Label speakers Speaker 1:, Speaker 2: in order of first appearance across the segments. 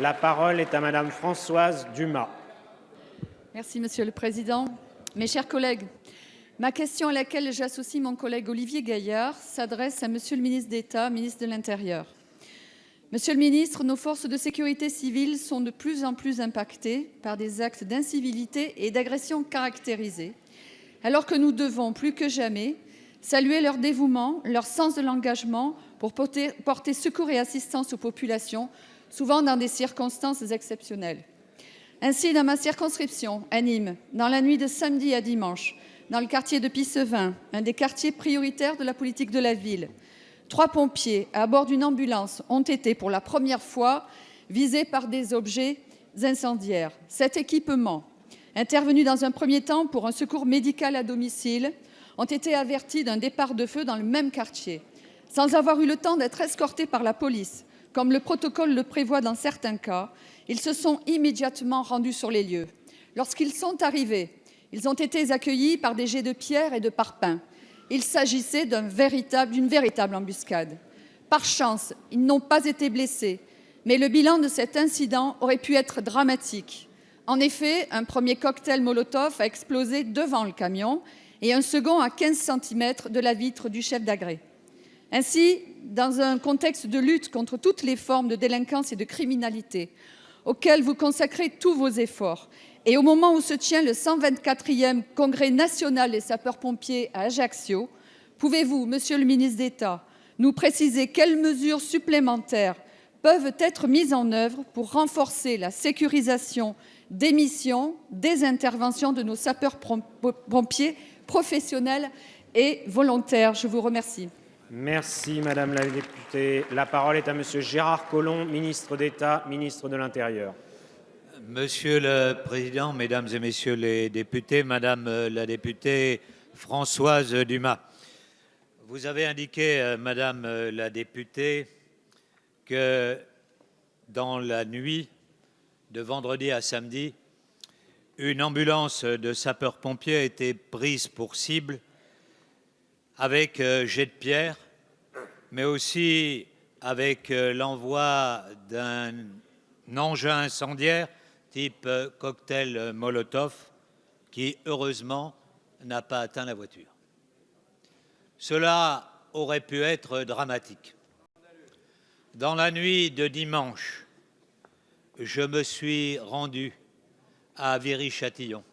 Speaker 1: La parole est à Madame Françoise Dumas.
Speaker 2: Merci, Monsieur le Président. Mes chers collègues, ma question à laquelle j'associe mon collègue Olivier Gaillard s'adresse à Monsieur le ministre d'État, ministre de l'Intérieur. Monsieur le ministre, nos forces de sécurité civile sont de plus en plus impactées par des actes d'incivilité et d'agression caractérisés, alors que nous devons plus que jamais saluer leur dévouement, leur sens de l'engagement pour porter secours et assistance aux populations, souvent dans des circonstances exceptionnelles. Ainsi, dans ma circonscription, à Nîmes, dans la nuit de samedi à dimanche, dans le quartier de Pissevin, un des quartiers prioritaires de la politique de la ville, 3 pompiers à bord d'une ambulance ont été pour la première fois visés par des objets incendiaires. Cet équipement, intervenu dans un premier temps pour un secours médical à domicile, ont été avertis d'un départ de feu dans le même quartier, sans avoir eu le temps d'être escortés par la police, comme le protocole le prévoit dans certains cas. Ils se sont immédiatement rendus sur les lieux. Lorsqu'ils sont arrivés, ils ont été accueillis par des jets de pierre et de parpaings. Il s'agissait d'une véritable embuscade. Par chance, ils n'ont pas été blessés, mais le bilan de cet incident aurait pu être dramatique. En effet, un premier cocktail Molotov a explosé devant le camion et un second à 15 cm de la vitre du chef d'agré. Ainsi, dans un contexte de lutte contre toutes les formes de délinquance et de criminalité, auquel vous consacrez tous vos efforts, et au moment où se tient le 124e Congrès national des sapeurs-pompiers à Ajaccio, pouvez-vous, Monsieur le ministre d'État, nous préciser quelles mesures supplémentaires peuvent être mises en œuvre pour renforcer la sécurisation des missions, des interventions de nos sapeurs-pompiers professionnels et volontaires? Je vous remercie.
Speaker 1: Merci Madame la députée. La parole est à Monsieur Gérard Collomb, ministre d'État, ministre de l'Intérieur.
Speaker 3: Monsieur le Président, Mesdames et Messieurs les députés, Madame la députée Françoise Dumas, vous avez indiqué, Madame la députée, que dans la nuit de vendredi à samedi, une ambulance de sapeurs-pompiers a été prise pour cible avec jet de pierre, mais aussi avec l'envoi d'un engin incendiaire type cocktail Molotov qui, heureusement, n'a pas atteint la voiture. Cela aurait pu être dramatique. Dans la nuit de dimanche, je me suis rendu à Viry-Châtillon,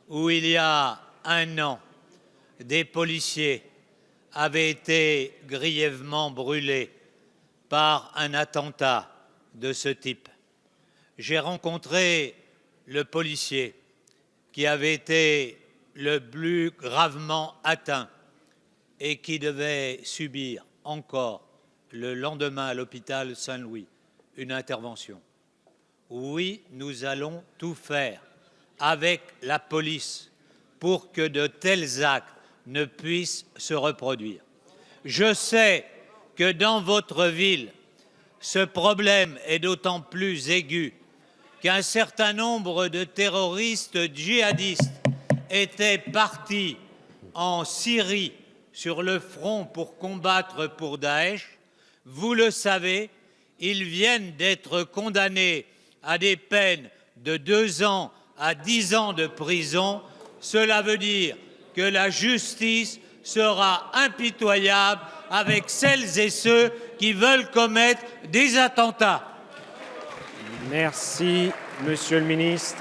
Speaker 3: où il y a un an, des policiers avaient été grièvement brûlés par un attentat de ce type. J'ai rencontré le policier qui avait été le plus gravement atteint et qui devait subir encore le lendemain à l'hôpital Saint-Louis une intervention. Oui, nous allons tout faire avec la police pour que de tels actes ne puissent se reproduire. Je sais que dans votre ville, ce problème est d'autant plus aigu qu'un certain nombre de terroristes djihadistes étaient partis en Syrie sur le front pour combattre pour Daesh. Vous le savez, ils viennent d'être condamnés à des peines de 2 ans à 10 ans de prison. Cela veut dire que la justice sera impitoyable avec celles et ceux qui veulent commettre des attentats.
Speaker 1: Merci, Monsieur le ministre.